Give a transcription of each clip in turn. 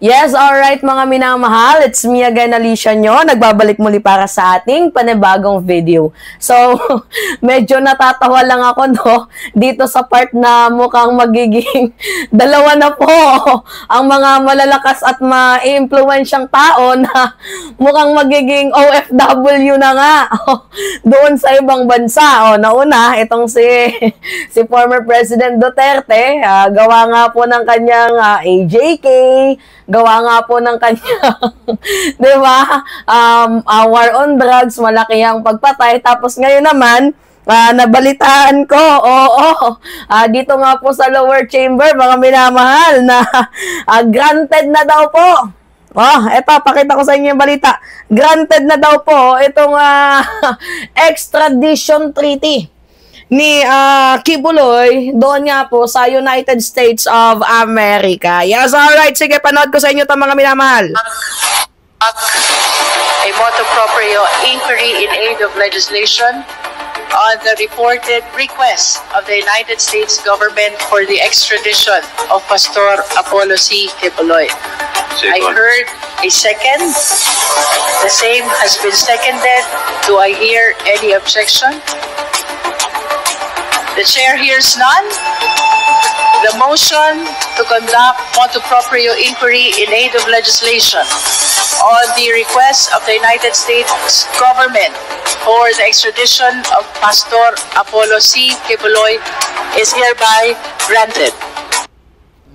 Yes, alright mga minamahal, it's me again, Alicia nyo. Nagbabalik muli para sa ating panibagong video. So, medyo natatawa lang ako, no? Dito sa part na mukhang magiging dalawa na po ang mga malalakas at ma-influensyang tao na mukhang magiging OFW na nga doon sa ibang bansa. Nauna, itong si former President Duterte, gawa nga po ng kanyang AJK, gawa nga po ng kanyang, di ba, war on drugs, malaki ang pagpatay. Tapos ngayon naman, nabalitaan ko, dito nga po sa lower chamber, mga minamahal, na granted na daw po. Eto, pakita ko sa inyo yung balita. Granted na daw po itong extradition treaty ni Kibuloy doon nga po sa United States of America. Yes, alright. Sige, panood ko sa inyo ito mga minamahal. A motu proprio inquiry in aid of legislation on the reported request of the United States government for the extradition of Pastor Apollo C. Kibuloy. I heard a second. The same has been seconded. Do I hear any objection? The chair hears none. The motion to conduct motu proprio inquiry in aid of legislation on the request of the United States government for the extradition of Pastor Apollo C. Kibuloy is hereby granted.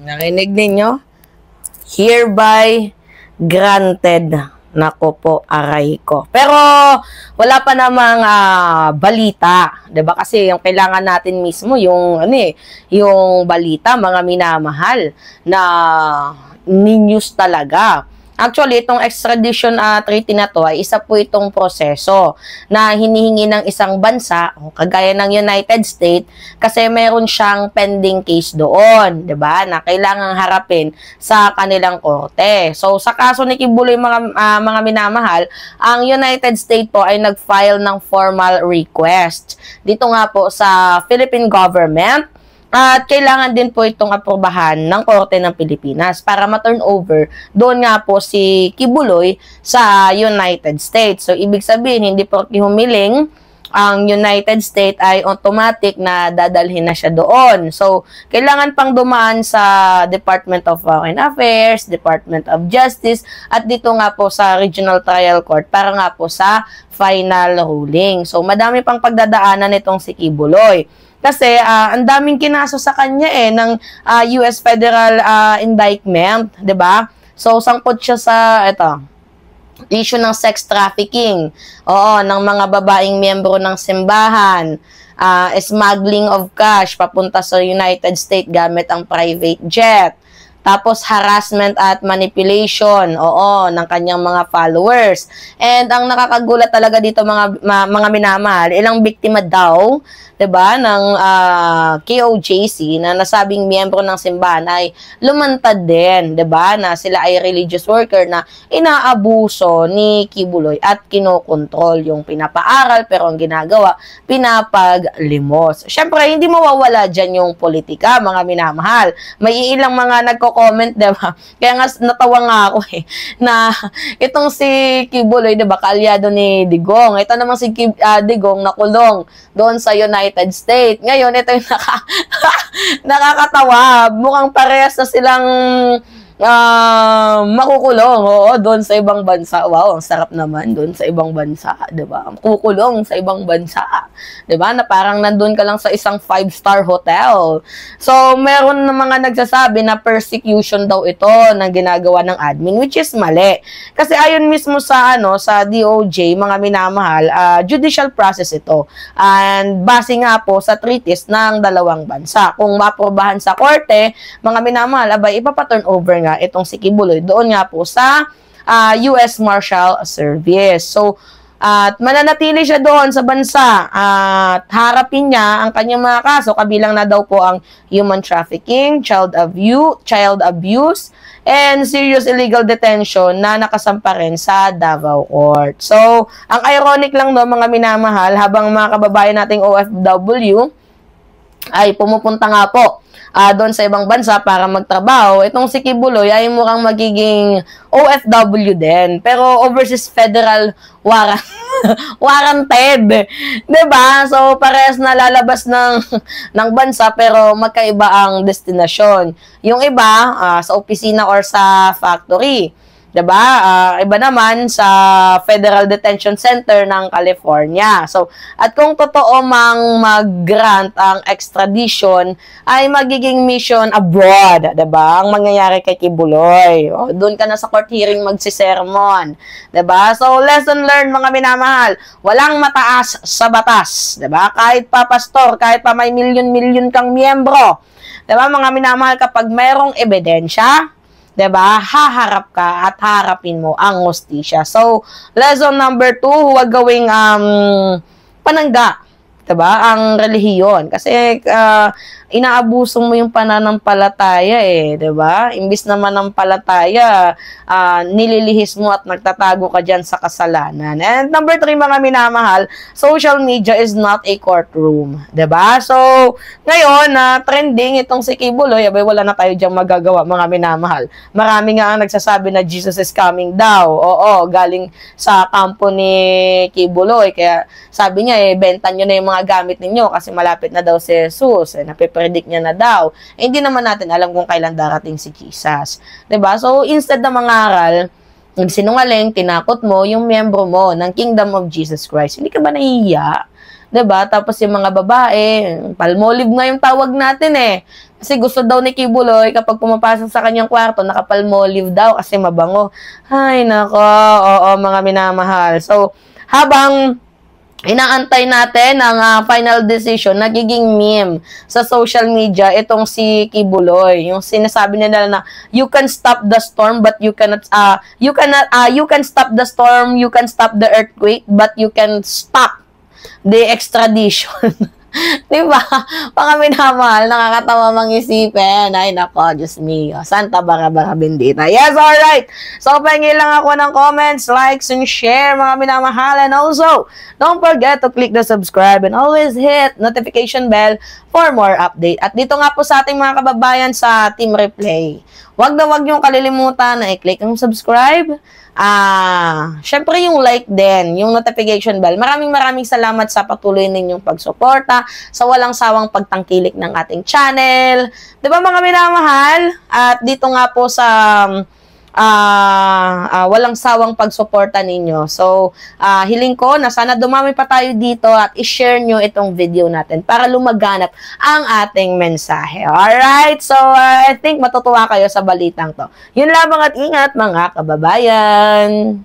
Narinig ninyo? Hereby granted. Nako po, aray ko. Pero wala pa namang balita, 'di ba? Kasi yung kailangan natin mismo yung yung balita, mga minamahal, na ni-news talaga. Actually, itong extradition treaty na to ay isa po itong proseso na hinihingi ng isang bansa, kagaya ng United States, kasi meron siyang pending case doon, 'di ba? Na kailangang harapin sa kanilang korte. So, sa kaso ni Kibuloy, mga minamahal, ang United States po ay nag-file ng formal request dito nga po sa Philippine government. At kailangan din po itong aprobahan ng Korte ng Pilipinas para ma-turn over doon nga po si Kibuloy sa United States. So, ibig sabihin, hindi po humiling ang United States ay automatic na dadalhin na siya doon. So, kailangan pang dumaan sa Department of Foreign Affairs, Department of Justice, at dito nga po sa Regional Trial Court para nga po sa final ruling. So, madami pang pagdadaanan itong si Kibuloy. Kasi ang daming kinaso sa kanya ng US federal indictment, 'di ba? So sangkot siya sa issue ng sex trafficking. Ng mga babaeng miyembro ng simbahan, smuggling of cash papunta sa United States gamit ang private jet. Tapos harassment at manipulation, ng kanyang mga followers. And ang nakakagulat talaga dito mga minamahal, ilang biktima daw, 'di ba, ng KOJC na nasabing miyembro ng simbahan ay lumantad din, 'di ba, na sila ay religious worker na inaabuso ni Kibuloy at kinokontrol yung pinapaaral, pero ang ginagawa, pinapaglimos. Syempre, hindi mawawala diyan yung politika, mga minamahal. May ilang mga nagko-comment, 'di ba? Kaya nga natawa nga ako na itong si Kibuloy, 'di ba, kaalyado ni Digong. Ito naman si Digong nakulong doon sa United States. Ngayon, ito yung nakakatawa. Mukhang parehas na silang makukulong, doon sa ibang bansa. Wow, ang sarap naman doon sa ibang bansa, 'di ba? Kukulong sa ibang bansa, 'di ba? Na parang nandun ka lang sa isang 5-star hotel. So, meron na mga nagsasabi na persecution daw ito na ginagawa ng admin, which is mali. Kasi ayon mismo sa sa DOJ, mga minamahal, judicial process ito. And base nga po sa treaties ng dalawang bansa. Kung maaprobahan sa korte, mga minamahal, abay ipapaturn over nga itong si Kibuloy doon nga po sa US Marshal Service. So, at mananatili siya doon sa bansa at harapin niya ang kanyang mga kaso, kabilang na daw po ang human trafficking, child abuse, and serious illegal detention na nakasampa rin sa Davao Court. So, ang ironic lang mga minamahal, habang mga kababayan nating OFW ay pumupunta nga po doon sa ibang bansa para magtrabaho, itong si Kibuloy ay mukhang magiging OFW din. Pero overseas federal warrant, warranted. 'Di ba? So parehas na lalabas ng bansa pero magkaiba ang destinasyon. Yung iba sa opisina or sa factory. 'Di ba? Iba naman sa Federal Detention Center ng California. So, at kung totoo mang mag-grant ang extradition, ay magiging mission abroad, 'di ba? Ang mangyayari kay Kibuloy. Doon ka na sa court hearing magsisermon, 'di ba? So, lesson learned mga minamahal. Walang mataas sa batas, 'di ba? Kahit pa pastor, kahit pa may milyon-milyon kang miyembro, 'di ba? Mga minamahal, kapag mayroong ebidensya, 'di ba? Haharap ka at harapin mo ang hustisya. So, lesson number 2, huwag gawing panangga, 'di ba? Ang relihiyon kasi inaabuso mo yung pananampalataya 'di ba? Imbis na manampalataya, nililihis mo at nagtatago ka diyan sa kasalanan. And number 3 mga minamahal, social media is not a courtroom, 'di ba? So, ngayon trending itong si Kibuloy, wala na tayo diyang magagawa mga minamahal. Marami nga ang nagsasabi na Jesus is coming daw. Oo, galing sa kampo ni Kibuloy. Kaya sabi niya benta niyo na yung mga gamit ninyo kasi malapit na daw si Jesus. Napipredict niya na daw. Hindi naman natin alam kung kailan darating si Jesus. 'Di ba? So, instead na mangaral, nagsinungaling, tinakot mo yung miyembro mo ng Kingdom of Jesus Christ. Hindi ka ba nahihiya? 'Di ba? Tapos yung mga babae, palmolive nga yung tawag natin Kasi gusto daw ni Kibuloy kapag pumapasok sa kanyang kwarto, nakapalmolive daw kasi mabango. Ay, nako. Oo, mga minamahal. So, habang inaantay natin ang final decision, nagiging meme sa social media itong si Kibuloy. Yung sinasabi nila na you can stop the storm but you can stop the storm, you can stop the earthquake but you can stop the extradition. Diba? Mga minamahal, nakakatawa mang-isipin. Ay, nako, Diyos mio. Santa Barbara Bendita. Yes, alright. So, pahingi lang ako ng comments, likes, and share, mga minamahal. And also, don't forget to click the subscribe and always hit notification bell for more update. At dito nga po sa ating mga kababayan sa Team Replay, wag niyong kalilimutan na i-click ang subscribe. Syempre yung like din, yung notification bell. Maraming salamat sa patuloy ninyong pagsuporta, sa walang sawang pagtangkilik ng ating channel. 'Di ba mga minamahal? At dito nga po sa walang sawang pagsuporta ninyo. So, hiling ko na sana dumami pa tayo dito at i-share nyo itong video natin para lumaganap ang ating mensahe. Alright? So, I think matutuwa kayo sa balitang to. Yun lamang at ingat mga kababayan!